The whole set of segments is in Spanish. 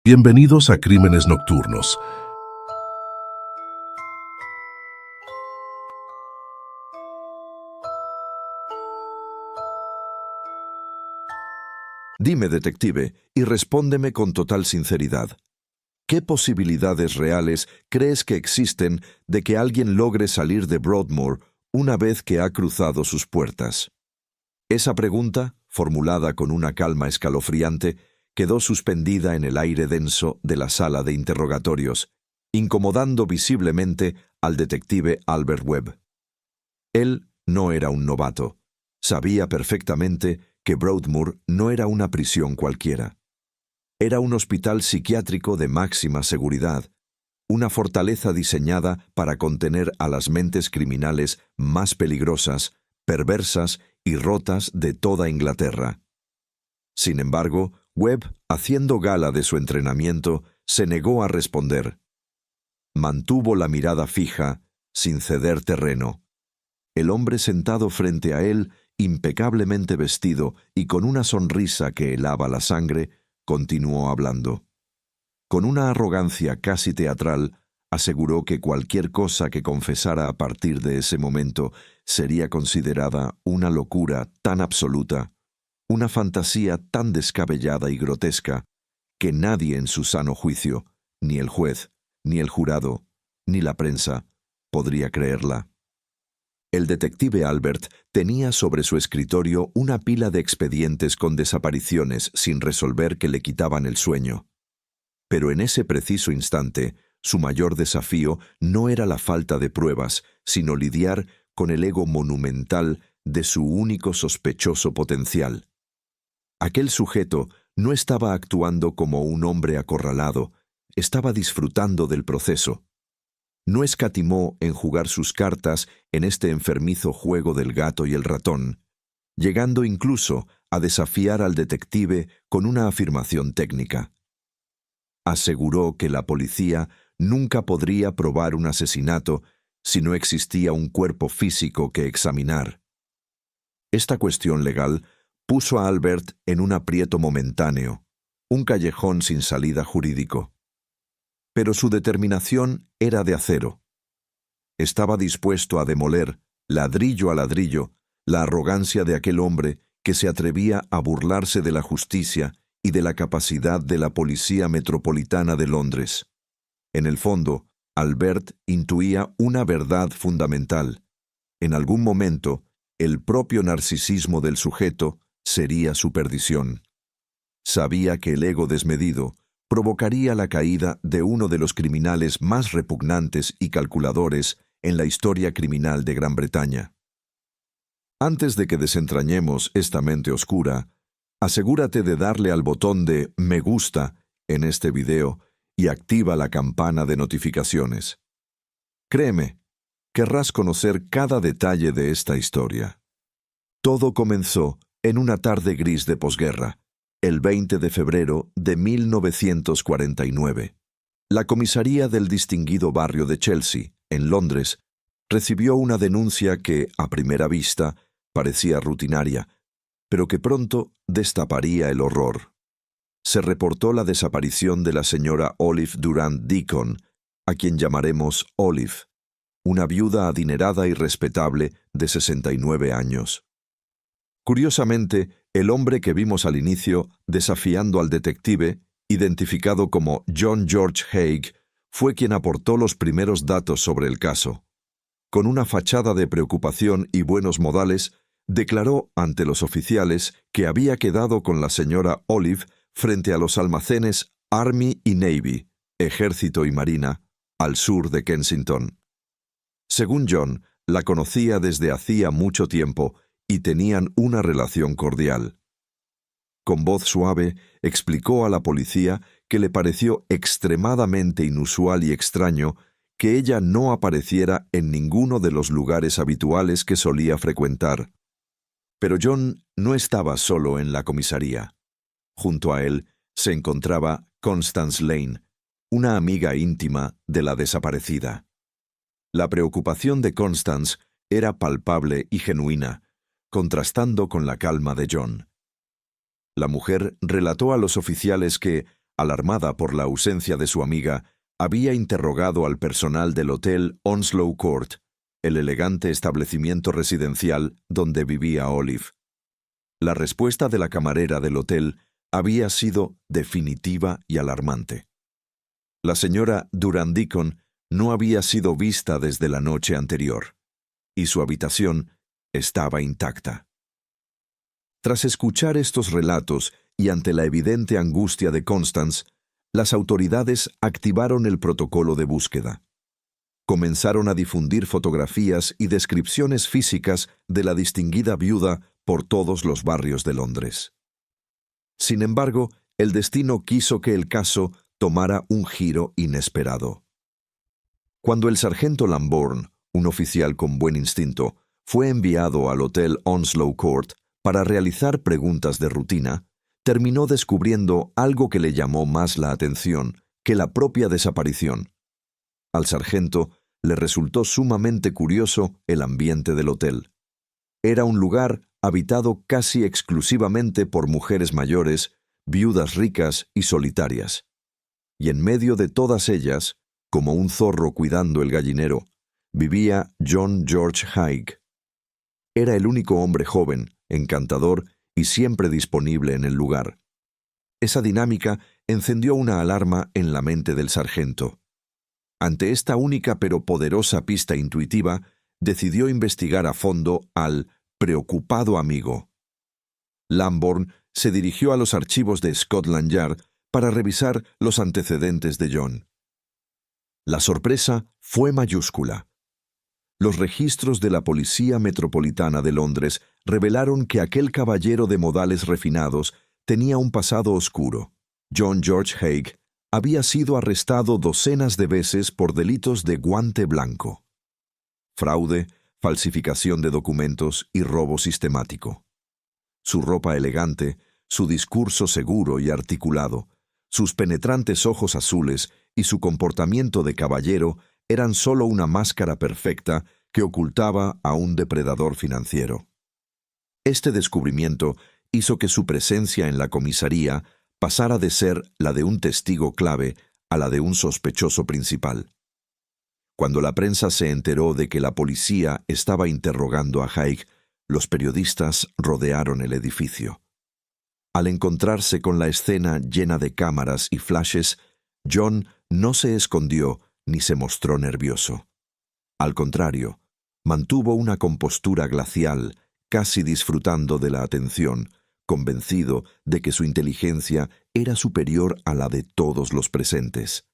Bienvenidos a Crímenes Nocturnos. Dime, detective, y respóndeme con total sinceridad. ¿Qué posibilidades reales crees que existen de que alguien logre salir de Broadmoor una vez que ha cruzado sus puertas? Esa pregunta, formulada con una calma escalofriante, quedó suspendida en el aire denso de la sala de interrogatorios, incomodando visiblemente al detective Albert Webb. Él no era un novato. Sabía perfectamente que Broadmoor no era una prisión cualquiera. Era un hospital psiquiátrico de máxima seguridad, una fortaleza diseñada para contener a las mentes criminales más peligrosas, perversas y rotas de toda Inglaterra. Sin embargo, Webb, haciendo gala de su entrenamiento, se negó a responder. Mantuvo la mirada fija, sin ceder terreno. El hombre sentado frente a él, impecablemente vestido y con una sonrisa que helaba la sangre, continuó hablando. Con una arrogancia casi teatral, aseguró que cualquier cosa que confesara a partir de ese momento sería considerada una locura tan absoluta, una fantasía tan descabellada y grotesca, que nadie en su sano juicio, ni el juez, ni el jurado, ni la prensa, podría creerla. El detective Albert tenía sobre su escritorio una pila de expedientes con desapariciones sin resolver que le quitaban el sueño. Pero en ese preciso instante, su mayor desafío no era la falta de pruebas, sino lidiar con el ego monumental de su único sospechoso potencial. Aquel sujeto no estaba actuando como un hombre acorralado, estaba disfrutando del proceso. No escatimó en jugar sus cartas en este enfermizo juego del gato y el ratón, llegando incluso a desafiar al detective con una afirmación técnica. Aseguró que la policía nunca podría probar un asesinato si no existía un cuerpo físico que examinar. Esta cuestión legal puso a Albert en un aprieto momentáneo, un callejón sin salida jurídico. Pero su determinación era de acero. Estaba dispuesto a demoler, ladrillo a ladrillo, la arrogancia de aquel hombre que se atrevía a burlarse de la justicia y de la capacidad de la Policía Metropolitana de Londres. En el fondo, Albert intuía una verdad fundamental. En algún momento, el propio narcisismo del sujeto sería su perdición. Sabía que el ego desmedido provocaría la caída de uno de los criminales más repugnantes y calculadores en la historia criminal de Gran Bretaña. Antes de que desentrañemos esta mente oscura, asegúrate de darle al botón de me gusta en este video y activa la campana de notificaciones. Créeme, querrás conocer cada detalle de esta historia. Todo comenzó en una tarde gris de posguerra, el 20 de febrero de 1949. La comisaría del distinguido barrio de Chelsea, en Londres, recibió una denuncia que, a primera vista, parecía rutinaria, pero que pronto destaparía el horror. Se reportó la desaparición de la señora Olive Durant Deacon, a quien llamaremos Olive, una viuda adinerada y respetable de 69 años. Curiosamente, el hombre que vimos al inicio, desafiando al detective, identificado como John George Haigh, fue quien aportó los primeros datos sobre el caso. Con una fachada de preocupación y buenos modales, declaró ante los oficiales que había quedado con la señora Olive frente a los almacenes Army y Navy, Ejército y Marina, al sur de Kensington. Según John, la conocía desde hacía mucho tiempo y tenían una relación cordial. Con voz suave, explicó a la policía que le pareció extremadamente inusual y extraño que ella no apareciera en ninguno de los lugares habituales que solía frecuentar. Pero John no estaba solo en la comisaría. Junto a él se encontraba Constance Lane, una amiga íntima de la desaparecida. La preocupación de Constance era palpable y genuina, contrastando con la calma de John. La mujer relató a los oficiales que, Alarmada por la ausencia de su amiga, había interrogado al personal del hotel Onslow Court, el elegante establecimiento residencial donde vivía Olive. La respuesta de la camarera del hotel había sido definitiva y alarmante. La señora Durand Deacon no había sido vista desde la noche anterior, y su habitación estaba intacta. Tras escuchar estos relatos y ante la evidente angustia de Constance, las autoridades activaron el protocolo de búsqueda. Comenzaron a difundir fotografías y descripciones físicas de la distinguida viuda por todos los barrios de Londres. Sin embargo, el destino quiso que el caso tomara un giro inesperado. Cuando el sargento Lambourne, un oficial con buen instinto, fue enviado al hotel Onslow Court para realizar preguntas de rutina, terminó descubriendo algo que le llamó más la atención que la propia desaparición. Al sargento le resultó sumamente curioso el ambiente del hotel. Era un lugar habitado casi exclusivamente por mujeres mayores, viudas ricas y solitarias. Y en medio de todas ellas, como un zorro cuidando el gallinero, vivía John George Haigh. Era el único hombre joven, encantador y siempre disponible en el lugar. Esa dinámica encendió una alarma en la mente del sargento. Ante esta única pero poderosa pista intuitiva, decidió investigar a fondo al preocupado amigo. Lambourne se dirigió a los archivos de Scotland Yard para revisar los antecedentes de John. La sorpresa fue mayúscula. Los registros de la Policía Metropolitana de Londres revelaron que aquel caballero de modales refinados tenía un pasado oscuro. John George Haigh había sido arrestado docenas de veces por delitos de guante blanco: fraude, falsificación de documentos y robo sistemático. Su ropa elegante, su discurso seguro y articulado, sus penetrantes ojos azules y su comportamiento de caballero eran solo una máscara perfecta que ocultaba a un depredador financiero. Este descubrimiento hizo que su presencia en la comisaría pasara de ser la de un testigo clave a la de un sospechoso principal. Cuando la prensa se enteró de que la policía estaba interrogando a Haigh, los periodistas rodearon el edificio. Al encontrarse con la escena llena de cámaras y flashes, John no se escondió ni se mostró nervioso. Al contrario, mantuvo una compostura glacial, casi disfrutando de la atención, convencido de que su inteligencia era superior a la de todos los presentes.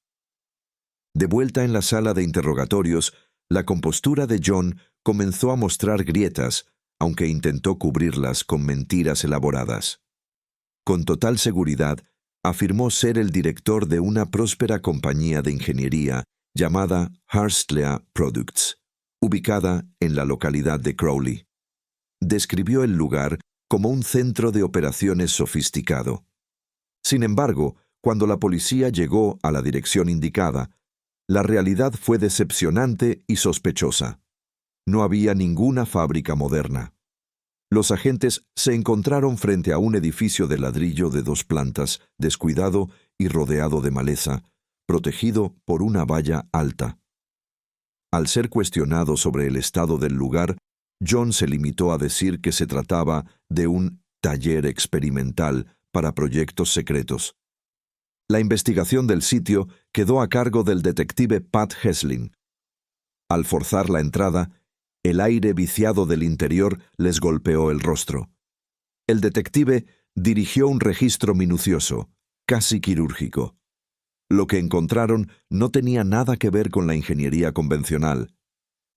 De vuelta en la sala de interrogatorios, la compostura de John comenzó a mostrar grietas, aunque intentó cubrirlas con mentiras elaboradas. Con total seguridad, afirmó ser el director de una próspera compañía de ingeniería llamada Harstlea Products, ubicada en la localidad de Crowley. Describió el lugar como un centro de operaciones sofisticado. Sin embargo, cuando la policía llegó a la dirección indicada, la realidad fue decepcionante y sospechosa. No había ninguna fábrica moderna. Los agentes se encontraron frente a un edificio de ladrillo de 2 plantas, descuidado y rodeado de maleza, protegido por una valla alta. Al ser cuestionado sobre el estado del lugar, John se limitó a decir que se trataba de un taller experimental para proyectos secretos. La investigación del sitio quedó a cargo del detective Pat Heslin. Al forzar la entrada, el aire viciado del interior les golpeó el rostro. El detective dirigió un registro minucioso, casi quirúrgico. Lo que encontraron no tenía nada que ver con la ingeniería convencional.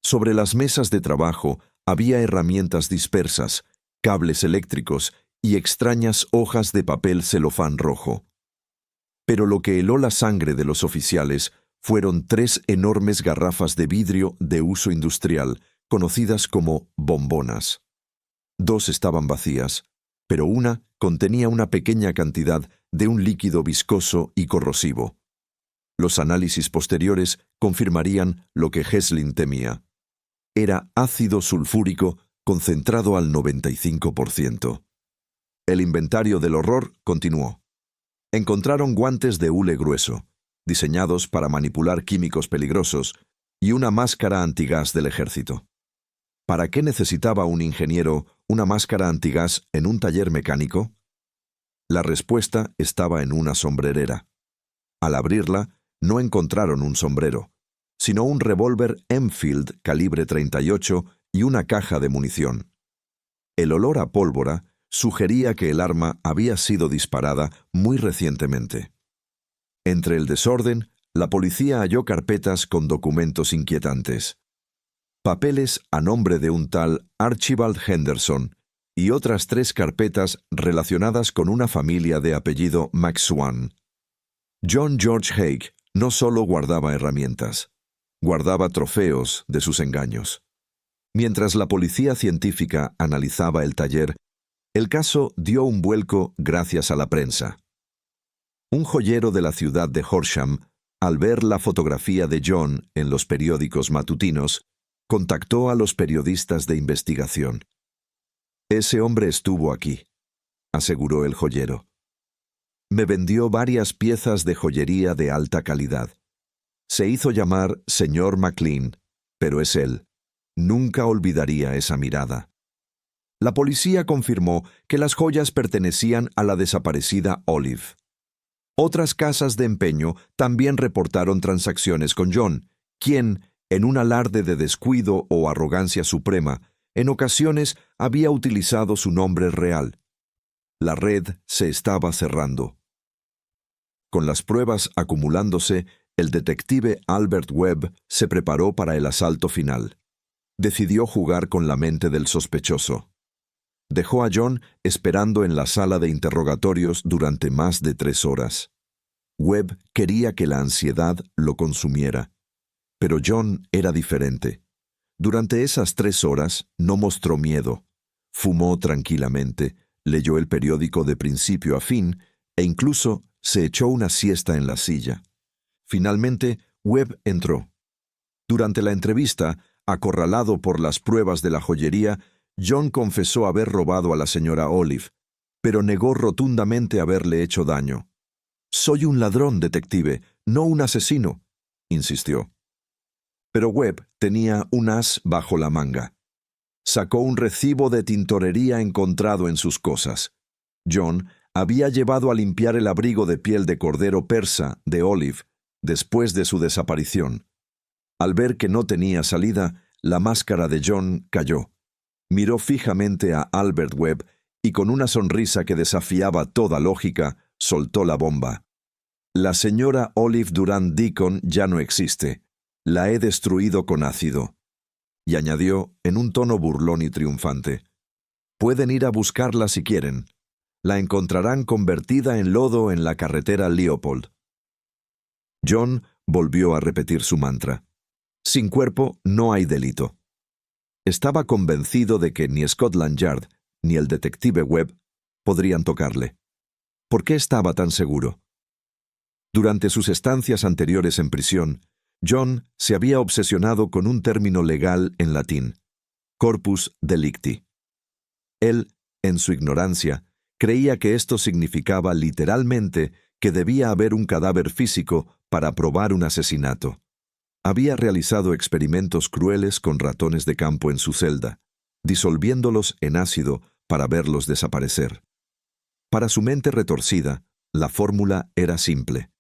Sobre las mesas de trabajo había herramientas dispersas, cables eléctricos y extrañas hojas de papel celofán rojo. Pero lo que heló la sangre de los oficiales fueron 3 enormes garrafas de vidrio de uso industrial, conocidas como bombonas. 2 estaban vacías, pero una contenía una pequeña cantidad de un líquido viscoso y corrosivo. Los análisis posteriores confirmarían lo que Heslin temía. Era ácido sulfúrico concentrado al 95%. El inventario del horror continuó. Encontraron guantes de hule grueso, diseñados para manipular químicos peligrosos, y una máscara antigás del ejército. ¿Para qué necesitaba un ingeniero una máscara antigás en un taller mecánico? La respuesta estaba en una sombrerera. Al abrirla, no encontraron un sombrero, sino un revólver Enfield calibre 38 y una caja de munición. El olor a pólvora sugería que el arma había sido disparada muy recientemente. Entre el desorden, la policía halló carpetas con documentos inquietantes. Papeles a nombre de un tal Archibald Henderson y otras 3 carpetas relacionadas con una familia de apellido McSwan. John George Haig no solo guardaba herramientas, guardaba trofeos de sus engaños. Mientras la policía científica analizaba el taller, el caso dio un vuelco gracias a la prensa. Un joyero de la ciudad de Horsham, al ver la fotografía de John en los periódicos matutinos, contactó a los periodistas de investigación. «Ese hombre estuvo aquí», aseguró el joyero. «Me vendió varias piezas de joyería de alta calidad. Se hizo llamar señor McLean, pero es él. Nunca olvidaría esa mirada». La policía confirmó que las joyas pertenecían a la desaparecida Olive. Otras casas de empeño también reportaron transacciones con John, quien, en un alarde de descuido o arrogancia suprema, en ocasiones había utilizado su nombre real. La red se estaba cerrando. Con las pruebas acumulándose, el detective Albert Webb se preparó para el asalto final. Decidió jugar con la mente del sospechoso. Dejó a John esperando en la sala de interrogatorios durante más de 3 horas. Webb quería que la ansiedad lo consumiera. Pero John era diferente. Durante esas 3 horas no mostró miedo. Fumó tranquilamente, leyó el periódico de principio a fin e incluso se echó una siesta en la silla. Finalmente, Webb entró. Durante la entrevista, acorralado por las pruebas de la joyería, John confesó haber robado a la señora Olive, pero negó rotundamente haberle hecho daño. «Soy un ladrón, detective, no un asesino», insistió. Pero Webb tenía un as bajo la manga. Sacó un recibo de tintorería encontrado en sus cosas. John había llevado a limpiar el abrigo de piel de cordero persa de Olive después de su desaparición. Al ver que no tenía salida, la máscara de John cayó. Miró fijamente a Albert Webb y con una sonrisa que desafiaba toda lógica, soltó la bomba. «La señora Olive Durand Deacon ya no existe. La he destruido con ácido». Y añadió en un tono burlón y triunfante: «Pueden ir a buscarla si quieren. La encontrarán convertida en lodo en la carretera Leopold». John volvió a repetir su mantra: «Sin cuerpo no hay delito». Estaba convencido de que ni Scotland Yard ni el detective Webb podrían tocarle. ¿Por qué estaba tan seguro? Durante sus estancias anteriores en prisión, John se había obsesionado con un término legal en latín: corpus delicti. Él, en su ignorancia, creía que esto significaba literalmente que debía haber un cadáver físico para probar un asesinato. Había realizado experimentos crueles con ratones de campo en su celda, disolviéndolos en ácido para verlos desaparecer. Para su mente retorcida, la fórmula era simple: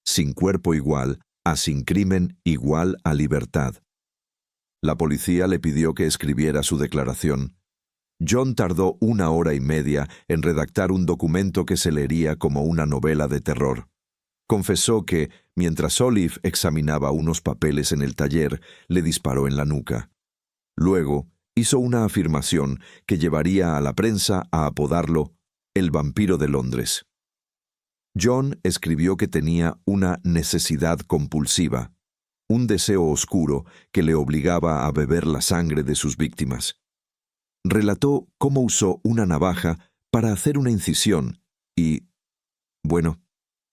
sin cuerpo igual a sin crimen igual a libertad. La policía le pidió que escribiera su declaración. John tardó 1 hora y media en redactar un documento que se leería como una novela de terror. Confesó que, mientras Olive examinaba unos papeles en el taller, le disparó en la nuca. Luego, hizo una afirmación que llevaría a la prensa a apodarlo el vampiro de Londres. John escribió que tenía una necesidad compulsiva, un deseo oscuro que le obligaba a beber la sangre de sus víctimas. Relató cómo usó una navaja para hacer una incisión y, bueno,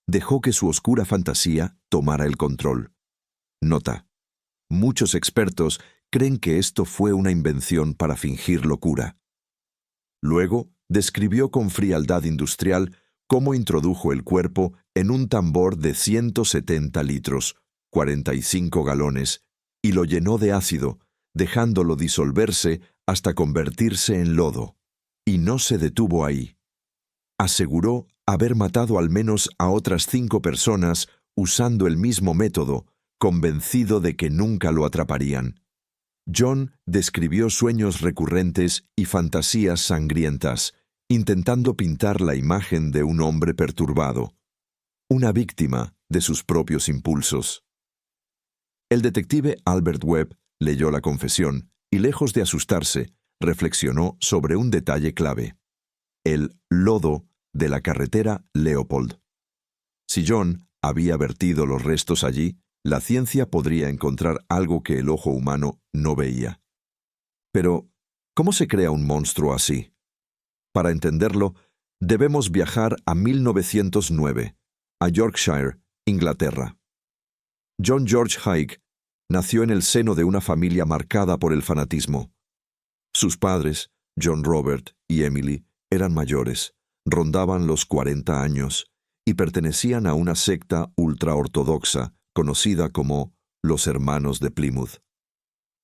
dejó que su oscura fantasía tomara el control. Nota: muchos expertos creen que esto fue una invención para fingir locura. Luego, describió con frialdad industrial cómo introdujo el cuerpo en un tambor de 170 litros, 45 galones, y lo llenó de ácido, dejándolo disolverse hasta convertirse en lodo. Y no se detuvo ahí. Aseguró haber matado al menos a otras 5 personas usando el mismo método, convencido de que nunca lo atraparían. John describió sueños recurrentes y fantasías sangrientas, intentando pintar la imagen de un hombre perturbado, una víctima de sus propios impulsos. El detective Albert Webb leyó la confesión y, lejos de asustarse, reflexionó sobre un detalle clave: el lodo de la carretera Leopold. Si John había vertido los restos allí, la ciencia podría encontrar algo que el ojo humano no veía. Pero, ¿cómo se crea un monstruo así? Para entenderlo, debemos viajar a 1909, a Yorkshire, Inglaterra. John George Haig nació en el seno de una familia marcada por el fanatismo. Sus padres, John Robert y Emily, eran mayores, rondaban los 40 años y pertenecían a una secta ultraortodoxa conocida como los Hermanos de Plymouth.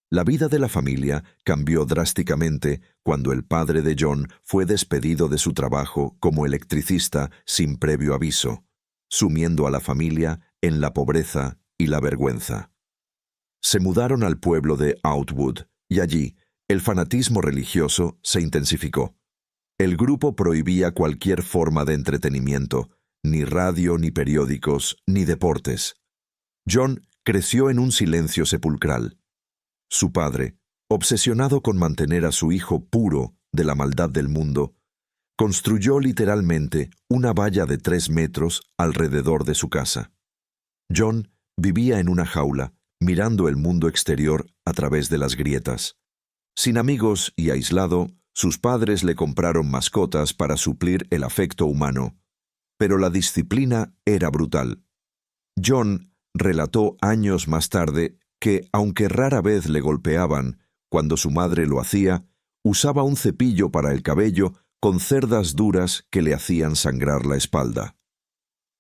La vida de la familia cambió drásticamente cuando el padre de John fue despedido de su trabajo como electricista sin previo aviso, sumiendo a la familia en la pobreza y la vergüenza. Se mudaron al pueblo de Outwood y allí el fanatismo religioso se intensificó. El grupo prohibía cualquier forma de entretenimiento, ni radio, ni periódicos, ni deportes. John creció en un silencio sepulcral. Su padre, obsesionado con mantener a su hijo puro de la maldad del mundo, construyó literalmente una valla de 3 metros alrededor de su casa. John vivía en una jaula, mirando el mundo exterior a través de las grietas. Sin amigos y aislado, sus padres le compraron mascotas para suplir el afecto humano, pero la disciplina era brutal. John relató años más tarde que, aunque rara vez le golpeaban, cuando su madre lo hacía, usaba un cepillo para el cabello con cerdas duras que le hacían sangrar la espalda.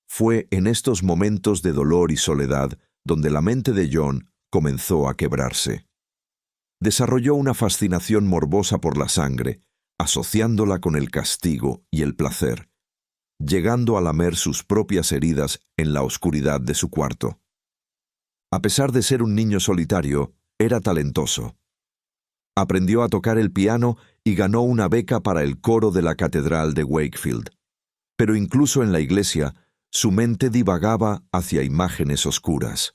Fue en estos momentos de dolor y soledad donde la mente de John comenzó a quebrarse. Desarrolló una fascinación morbosa por la sangre, asociándola con el castigo y el placer, llegando a lamer sus propias heridas en la oscuridad de su cuarto. A pesar de ser un niño solitario, era talentoso. Aprendió a tocar el piano y ganó una beca para el coro de la Catedral de Wakefield. Pero incluso en la iglesia, su mente divagaba hacia imágenes oscuras.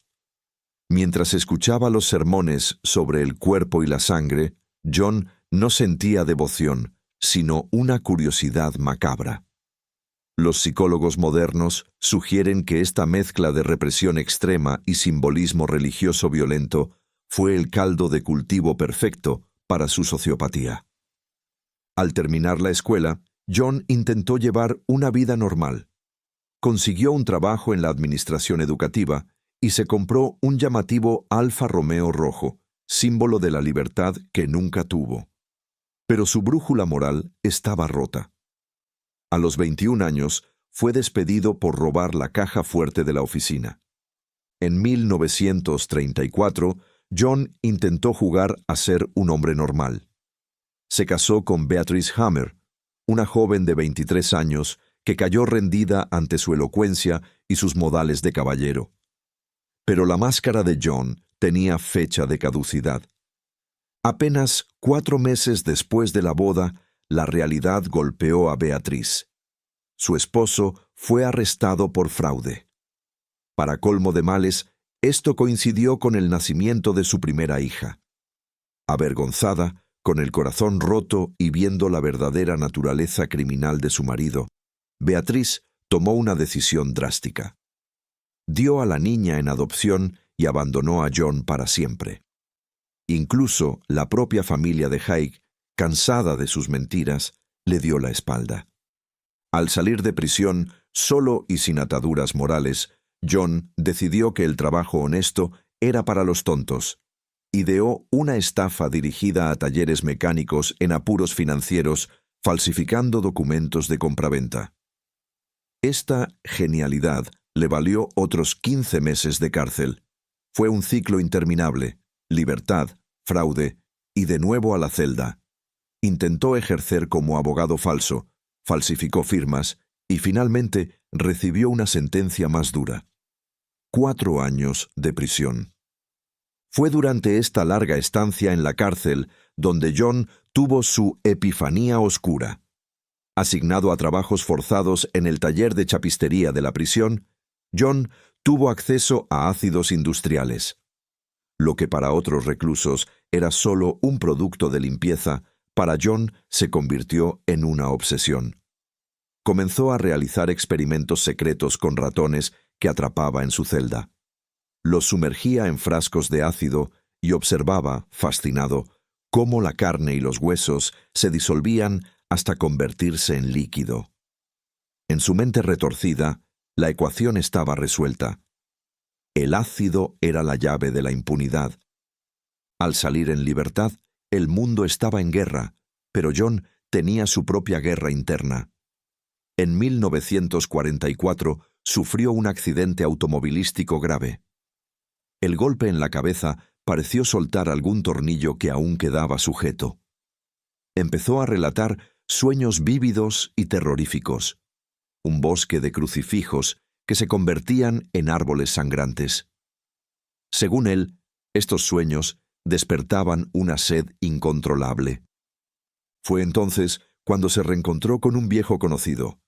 Mientras escuchaba los sermones sobre el cuerpo y la sangre, John no sentía devoción, sino una curiosidad macabra. Los psicólogos modernos sugieren que esta mezcla de represión extrema y simbolismo religioso violento fue el caldo de cultivo perfecto para su sociopatía. Al terminar la escuela, John intentó llevar una vida normal. Consiguió un trabajo en la administración educativa y se compró un llamativo Alfa Romeo rojo, símbolo de la libertad que nunca tuvo. Pero su brújula moral estaba rota. A los 21 años, fue despedido por robar la caja fuerte de la oficina. En 1934, John intentó jugar a ser un hombre normal. Se casó con Beatrice Hammer, una joven de 23 años que cayó rendida ante su elocuencia y sus modales de caballero. Pero la máscara de John tenía fecha de caducidad. Apenas 4 meses después de la boda, la realidad golpeó a Beatrice. Su esposo fue arrestado por fraude. Para colmo de males, esto coincidió con el nacimiento de su primera hija. Avergonzada, con el corazón roto y viendo la verdadera naturaleza criminal de su marido, Beatrice tomó una decisión drástica. Dio a la niña en adopción y abandonó a John para siempre. Incluso la propia familia de Haig, cansada de sus mentiras, le dio la espalda. Al salir de prisión, solo y sin ataduras morales, John decidió que el trabajo honesto era para los tontos. Ideó una estafa dirigida a talleres mecánicos en apuros financieros, falsificando documentos de compraventa. Esta genialidad le valió otros 15 meses de cárcel. Fue un ciclo interminable: libertad, fraude y de nuevo a la celda. Intentó ejercer como abogado falso, falsificó firmas y finalmente recibió una sentencia más dura: 4 años de prisión. Fue durante esta larga estancia en la cárcel donde John tuvo su epifanía oscura. Asignado a trabajos forzados en el taller de chapistería de la prisión, John tuvo acceso a ácidos industriales. Lo que para otros reclusos era solo un producto de limpieza, para John se convirtió en una obsesión. Comenzó a realizar experimentos secretos con ratones que atrapaba en su celda. Los sumergía en frascos de ácido y observaba, fascinado, cómo la carne y los huesos se disolvían hasta convertirse en líquido. En su mente retorcida, la ecuación estaba resuelta. El ácido era la llave de la impunidad. Al salir en libertad, el mundo estaba en guerra, pero John tenía su propia guerra interna. En 1944 sufrió un accidente automovilístico grave. El golpe en la cabeza pareció soltar algún tornillo que aún quedaba sujeto. Empezó a relatar sueños vívidos y terroríficos, un bosque de crucifijos que se convertían en árboles sangrantes. Según él, estos sueños despertaban una sed incontrolable. Fue entonces cuando se reencontró con un viejo conocido,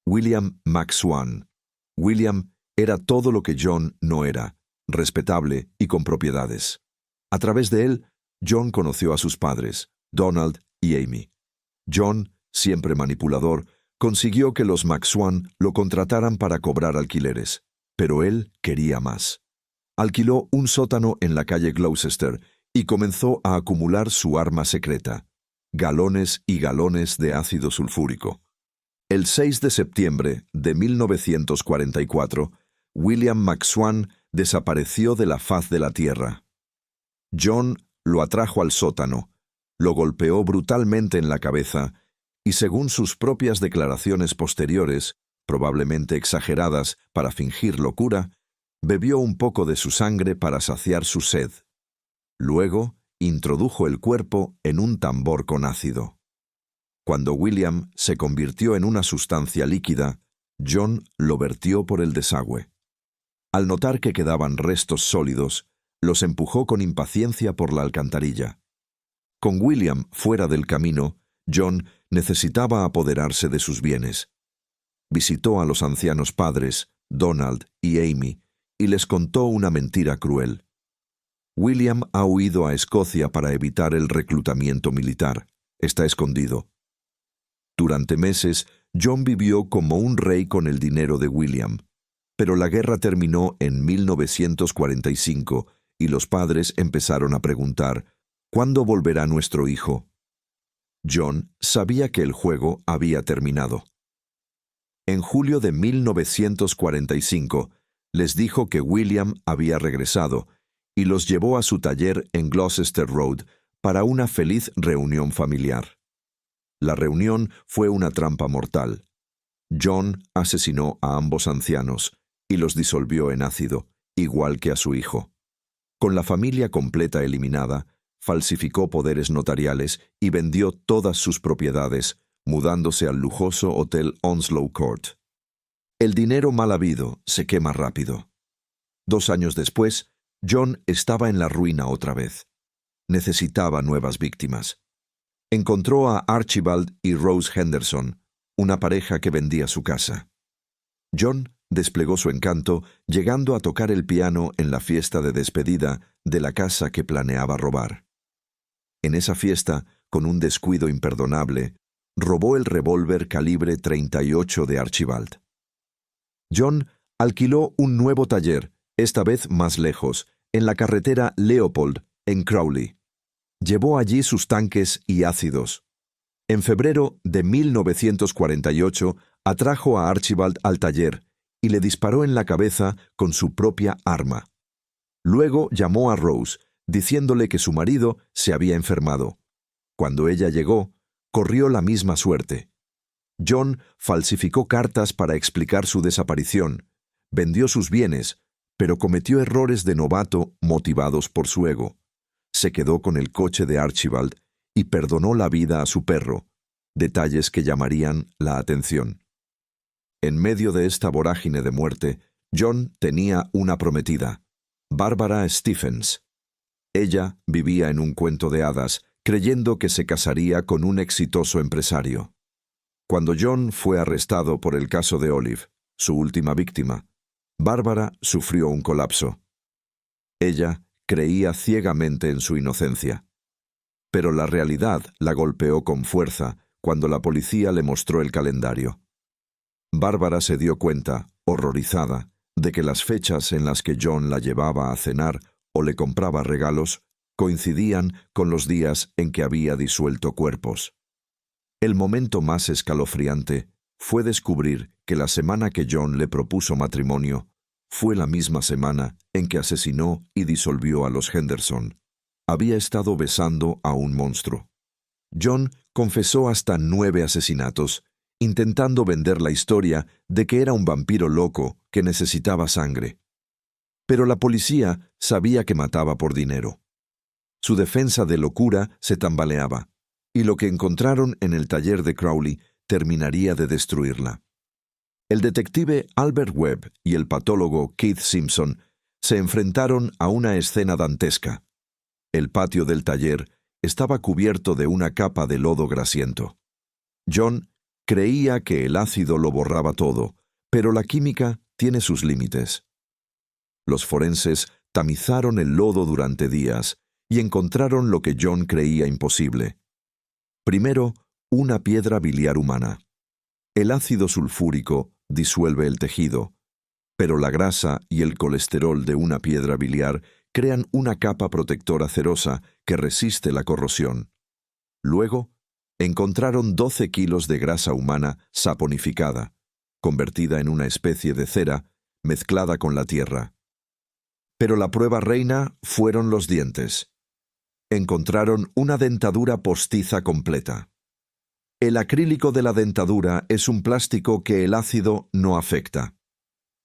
William McSwan. William era todo lo que John no era: respetable y con propiedades. A través de él, John conoció a sus padres, Donald y Amy. John, siempre manipulador, consiguió que los McSwan lo contrataran para cobrar alquileres, pero él quería más. Alquiló un sótano en la calle Gloucester y comenzó a acumular su arma secreta: galones y galones de ácido sulfúrico. El 6 de septiembre de 1944, William McSwan desapareció de la faz de la tierra. John lo atrajo al sótano, lo golpeó brutalmente en la cabeza y, según sus propias declaraciones posteriores, probablemente exageradas para fingir locura, bebió un poco de su sangre para saciar su sed. Luego, introdujo el cuerpo en un tambor con ácido. Cuando William se convirtió en una sustancia líquida, John lo vertió por el desagüe. Al notar que quedaban restos sólidos, los empujó con impaciencia por la alcantarilla. Con William fuera del camino, John necesitaba apoderarse de sus bienes. Visitó a los ancianos padres, Donald y Amy, y les contó una mentira cruel. William ha huido a Escocia para evitar el reclutamiento militar. Está escondido. Durante meses, John vivió como un rey con el dinero de William. Pero la guerra terminó en 1945 y los padres empezaron a preguntar: ¿cuándo volverá nuestro hijo? John sabía que el juego había terminado. En julio de 1945, les dijo que William había regresado y los llevó a su taller en Gloucester Road para una feliz reunión familiar. La reunión fue una trampa mortal. John asesinó a ambos ancianos y los disolvió en ácido, igual que a su hijo. Con la familia completa eliminada, falsificó poderes notariales y vendió todas sus propiedades, mudándose al lujoso hotel Onslow Court. El dinero mal habido se quema rápido. 2 años después, John estaba en la ruina otra vez. Necesitaba nuevas víctimas. Encontró a Archibald y Rose Henderson, una pareja que vendía su casa. John desplegó su encanto, llegando a tocar el piano en la fiesta de despedida de la casa que planeaba robar. En esa fiesta, con un descuido imperdonable, robó el revólver calibre .38 de Archibald. John alquiló un nuevo taller, esta vez más lejos, en la carretera Leopold, en Crowley. Llevó allí sus tanques y ácidos. En febrero de 1948 atrajo a Archibald al taller y le disparó en la cabeza con su propia arma. Luego llamó a Rose, diciéndole que su marido se había enfermado. Cuando ella llegó, corrió la misma suerte. John falsificó cartas para explicar su desaparición, vendió sus bienes, pero cometió errores de novato motivados por su ego. Se quedó con el coche de Archibald y perdonó la vida a su perro, detalles que llamarían la atención. En medio de esta vorágine de muerte, John tenía una prometida, Barbara Stephens. Ella vivía en un cuento de hadas, creyendo que se casaría con un exitoso empresario. Cuando John fue arrestado por el caso de Olive, su última víctima, Bárbara sufrió un colapso. Ella creía ciegamente en su inocencia. Pero la realidad la golpeó con fuerza cuando la policía le mostró el calendario. Bárbara se dio cuenta, horrorizada, de que las fechas en las que John la llevaba a cenar o le compraba regalos coincidían con los días en que había disuelto cuerpos. El momento más escalofriante fue descubrir que la semana que John le propuso matrimonio fue la misma semana en que asesinó y disolvió a los Henderson. Había estado besando a un monstruo. John confesó hasta 9 asesinatos, intentando vender la historia de que era un vampiro loco que necesitaba sangre. Pero la policía sabía que mataba por dinero. Su defensa de locura se tambaleaba, y lo que encontraron en el taller de Crowley terminaría de destruirla. El detective Albert Webb y el patólogo Keith Simpson se enfrentaron a una escena dantesca. El patio del taller estaba cubierto de una capa de lodo grasiento. John creía que el ácido lo borraba todo, pero la química tiene sus límites. Los forenses tamizaron el lodo durante días y encontraron lo que John creía imposible. Primero, una piedra biliar humana. El ácido sulfúrico disuelve el tejido, pero la grasa y el colesterol de una piedra biliar crean una capa protectora cerosa que resiste la corrosión. Luego, encontraron 12 kilos de grasa humana saponificada, convertida en una especie de cera mezclada con la tierra. Pero la prueba reina fueron los dientes. Encontraron una dentadura postiza completa. El acrílico de la dentadura es un plástico que el ácido no afecta.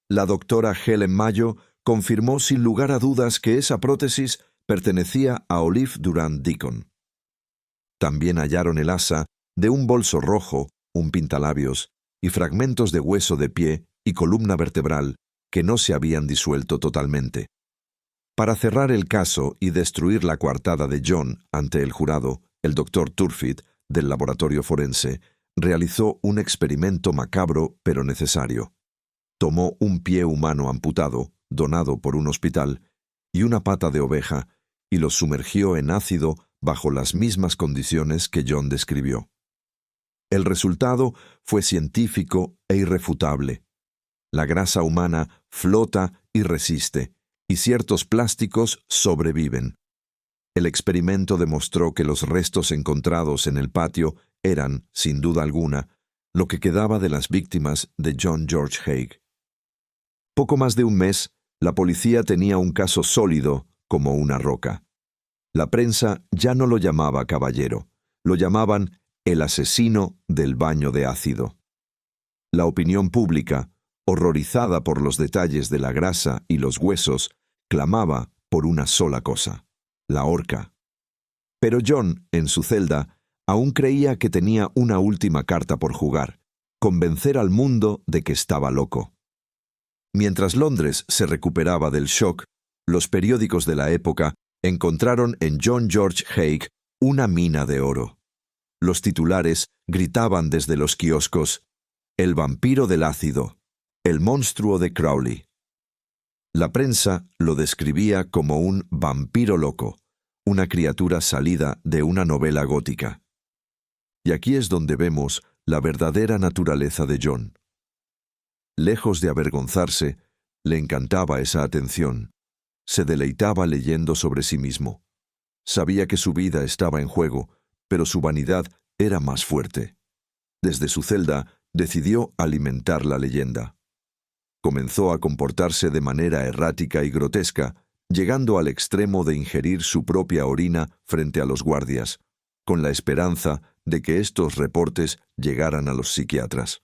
La doctora Helen Mayo confirmó sin lugar a dudas que esa prótesis pertenecía a Olive Durant Deacon. También hallaron el asa de un bolso rojo, un pintalabios y fragmentos de hueso de pie y columna vertebral que no se habían disuelto totalmente. Para cerrar el caso y destruir la coartada de John ante el jurado, el doctor Turfit, del laboratorio forense, realizó un experimento macabro pero necesario. Tomó un pie humano amputado, donado por un hospital, y una pata de oveja, y los sumergió en ácido bajo las mismas condiciones que John describió. El resultado fue científico e irrefutable. La grasa humana flota y resiste, y ciertos plásticos sobreviven. El experimento demostró que los restos encontrados en el patio eran, sin duda alguna, lo que quedaba de las víctimas de John George Haigh. Poco más de un mes, la policía tenía un caso sólido como una roca. La prensa ya no lo llamaba caballero, lo llamaban el asesino del baño de ácido. La opinión pública, horrorizada por los detalles de la grasa y los huesos, clamaba por una sola cosa: la horca. Pero John, en su celda, aún creía que tenía una última carta por jugar: convencer al mundo de que estaba loco. Mientras Londres se recuperaba del shock, los periódicos de la época encontraron en John George Haigh una mina de oro. Los titulares gritaban desde los kioscos: «El vampiro del ácido, el monstruo de Crowley». La prensa lo describía como un vampiro loco, una criatura salida de una novela gótica. Y aquí es donde vemos la verdadera naturaleza de John. Lejos de avergonzarse, le encantaba esa atención. Se deleitaba leyendo sobre sí mismo. Sabía que su vida estaba en juego, pero su vanidad era más fuerte. Desde su celda decidió alimentar la leyenda. Comenzó a comportarse de manera errática y grotesca, llegando al extremo de ingerir su propia orina frente a los guardias, con la esperanza de que estos reportes llegaran a los psiquiatras.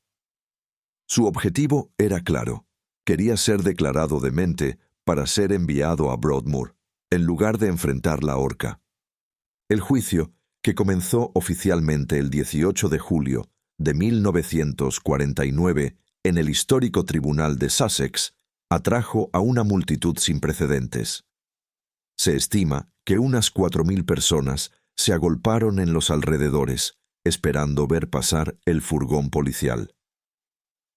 Su objetivo era claro. Quería ser declarado demente para ser enviado a Broadmoor, en lugar de enfrentar la horca. El juicio, que comenzó oficialmente el 18 de julio de 1949 en el histórico Tribunal de Sussex, atrajo a una multitud sin precedentes. Se estima que unas 4.000 personas se agolparon en los alrededores, esperando ver pasar el furgón policial.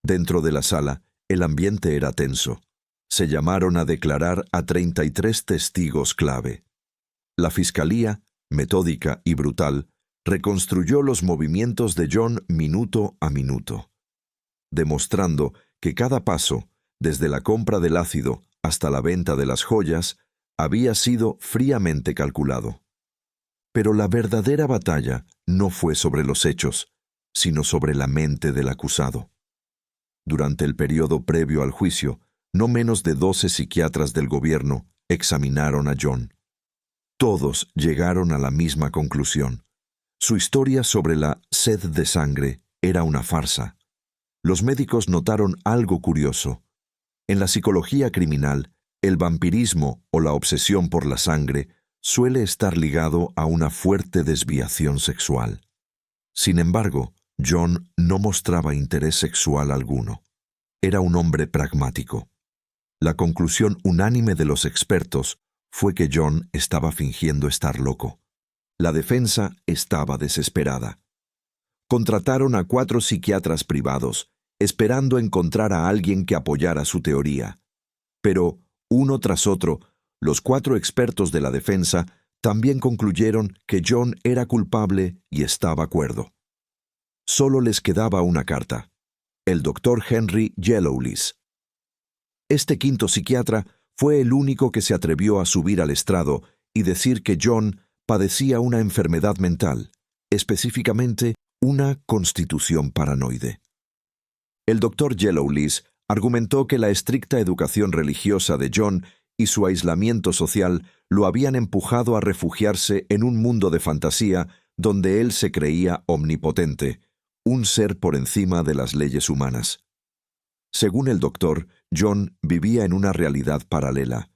Dentro de la sala, el ambiente era tenso. Se llamaron a declarar a 33 testigos clave. La fiscalía, metódica y brutal, reconstruyó los movimientos de John minuto a minuto, demostrando que cada paso, desde la compra del ácido hasta la venta de las joyas, había sido fríamente calculado. Pero la verdadera batalla no fue sobre los hechos, sino sobre la mente del acusado. Durante el periodo previo al juicio, no menos de 12 psiquiatras del gobierno examinaron a John. Todos llegaron a la misma conclusión. Su historia sobre la sed de sangre era una farsa. Los médicos notaron algo curioso. En la psicología criminal, el vampirismo o la obsesión por la sangre suele estar ligado a una fuerte desviación sexual. Sin embargo, John no mostraba interés sexual alguno. Era un hombre pragmático. La conclusión unánime de los expertos fue que John estaba fingiendo estar loco. La defensa estaba desesperada. Contrataron a 4 psiquiatras privados, esperando encontrar a alguien que apoyara su teoría. Pero, uno tras otro, los 4 expertos de la defensa también concluyeron que John era culpable y estaba cuerdo. Solo les quedaba una carta: el Dr. Henry Yellowlees. Este quinto psiquiatra fue el único que se atrevió a subir al estrado y decir que John padecía una enfermedad mental, específicamente una constitución paranoide. El Dr. Yellowlees argumentó que la estricta educación religiosa de John y su aislamiento social lo habían empujado a refugiarse en un mundo de fantasía donde él se creía omnipotente, un ser por encima de las leyes humanas. Según el doctor, John vivía en una realidad paralela.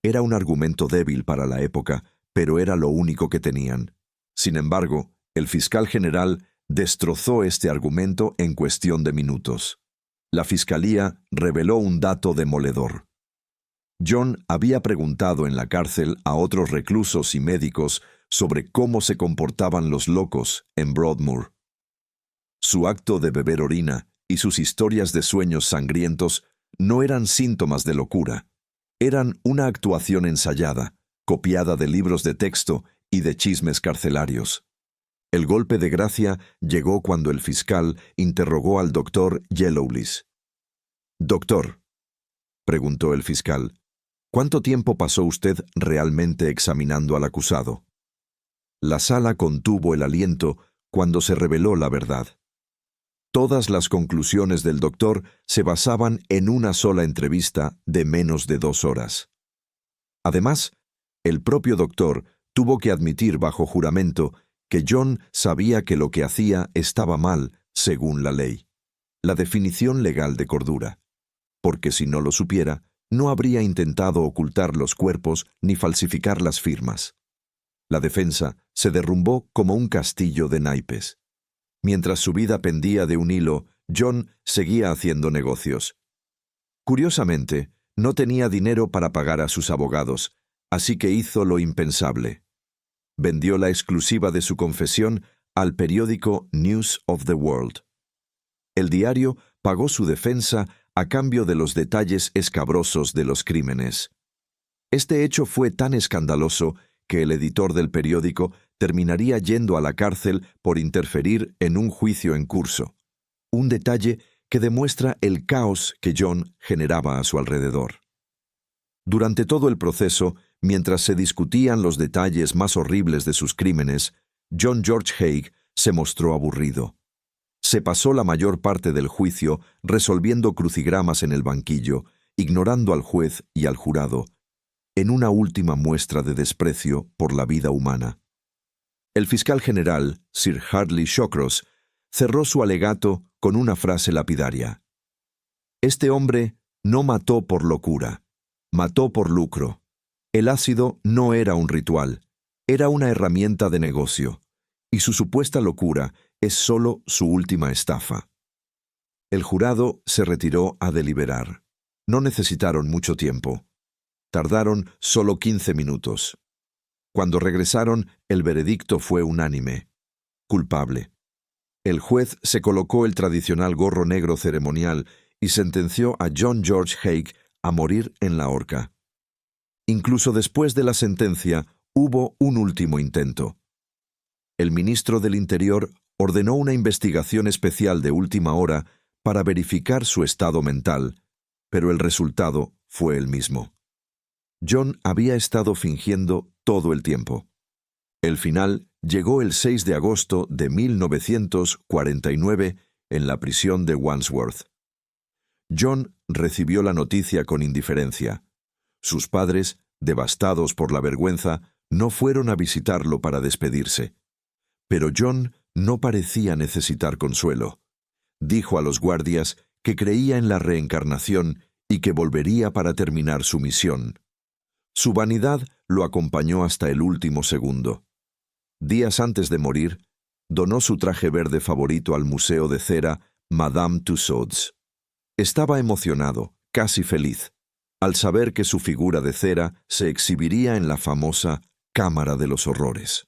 Era un argumento débil para la época, pero era lo único que tenían. Sin embargo, el fiscal general destrozó este argumento en cuestión de minutos. La fiscalía reveló un dato demoledor. John había preguntado en la cárcel a otros reclusos y médicos sobre cómo se comportaban los locos en Broadmoor. Su acto de beber orina y sus historias de sueños sangrientos no eran síntomas de locura. Eran una actuación ensayada, copiada de libros de texto y de chismes carcelarios. El golpe de gracia llegó cuando el fiscal interrogó al doctor Yellowlees. «Doctor», preguntó el fiscal, «¿cuánto tiempo pasó usted realmente examinando al acusado?» La sala contuvo el aliento cuando se reveló la verdad. Todas las conclusiones del doctor se basaban en una sola entrevista de menos de 2 horas. Además, el propio doctor tuvo que admitir bajo juramento que John sabía que lo que hacía estaba mal según la ley, la definición legal de cordura, porque si no lo supiera, no habría intentado ocultar los cuerpos ni falsificar las firmas. La defensa se derrumbó como un castillo de naipes. Mientras su vida pendía de un hilo, John seguía haciendo negocios. Curiosamente, no tenía dinero para pagar a sus abogados, así que hizo lo impensable. Vendió la exclusiva de su confesión al periódico News of the World. El diario pagó su defensa a cambio de los detalles escabrosos de los crímenes. Este hecho fue tan escandaloso que el editor del periódico terminaría yendo a la cárcel por interferir en un juicio en curso, un detalle que demuestra el caos que John generaba a su alrededor. Durante todo el proceso, mientras se discutían los detalles más horribles de sus crímenes, John George Haigh se mostró aburrido. Se pasó la mayor parte del juicio resolviendo crucigramas en el banquillo, ignorando al juez y al jurado, en una última muestra de desprecio por la vida humana. El fiscal general, Sir Hartley Shawcross, cerró su alegato con una frase lapidaria. Este hombre no mató por locura, mató por lucro. El ácido no era un ritual, era una herramienta de negocio, y su supuesta locura es solo su última estafa. El jurado se retiró a deliberar. No necesitaron mucho tiempo. Tardaron solo 15 minutos. Cuando regresaron, el veredicto fue unánime. Culpable. El juez se colocó el tradicional gorro negro ceremonial y sentenció a John George Haigh a morir en la horca. Incluso después de la sentencia, hubo un último intento. El ministro del Interior ordenó una investigación especial de última hora para verificar su estado mental, pero el resultado fue el mismo. John había estado fingiendo todo el tiempo. El final llegó el 6 de agosto de 1949 en la prisión de Wandsworth. John recibió la noticia con indiferencia. Sus padres, devastados por la vergüenza, no fueron a visitarlo para despedirse. Pero John no parecía necesitar consuelo. Dijo a los guardias que creía en la reencarnación y que volvería para terminar su misión. Su vanidad lo acompañó hasta el último segundo. Días antes de morir, donó su traje verde favorito al Museo de Cera Madame Tussauds. Estaba emocionado, casi feliz, al saber que su figura de cera se exhibiría en la famosa Cámara de los Horrores.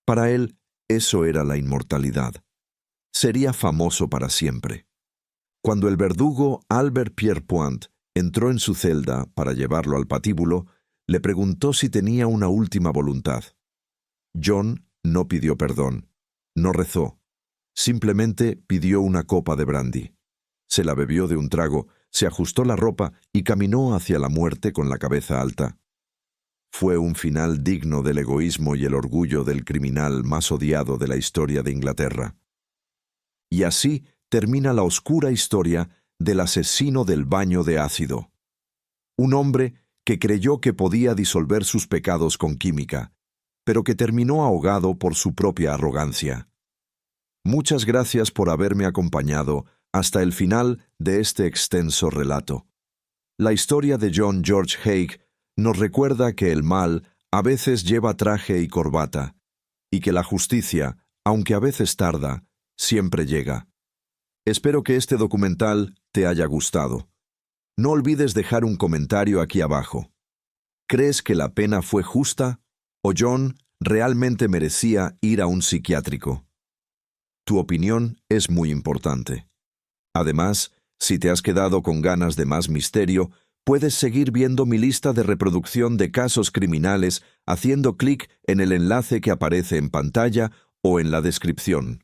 Para él, eso era la inmortalidad. Sería famoso para siempre. Cuando el verdugo Albert Pierrepoint entró en su celda para llevarlo al patíbulo, le preguntó si tenía una última voluntad. John no pidió perdón, no rezó, simplemente pidió una copa de brandy. Se la bebió de un trago, se ajustó la ropa y caminó hacia la muerte con la cabeza alta. Fue un final digno del egoísmo y el orgullo del criminal más odiado de la historia de Inglaterra. Y así termina la oscura historia del asesino del baño de ácido. Un hombre que creyó que podía disolver sus pecados con química, pero que terminó ahogado por su propia arrogancia. Muchas gracias por haberme acompañado hasta el final de este extenso relato. La historia de John George Haigh nos recuerda que el mal a veces lleva traje y corbata, y que la justicia, aunque a veces tarda, siempre llega. Espero que este documental te haya gustado. No olvides dejar un comentario aquí abajo. ¿Crees que la pena fue justa o John realmente merecía ir a un psiquiátrico? Tu opinión es muy importante. Además, si te has quedado con ganas de más misterio, puedes seguir viendo mi lista de reproducción de casos criminales haciendo clic en el enlace que aparece en pantalla o en la descripción.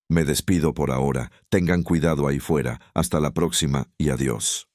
Me despido por ahora. Tengan cuidado ahí fuera. Hasta la próxima y adiós.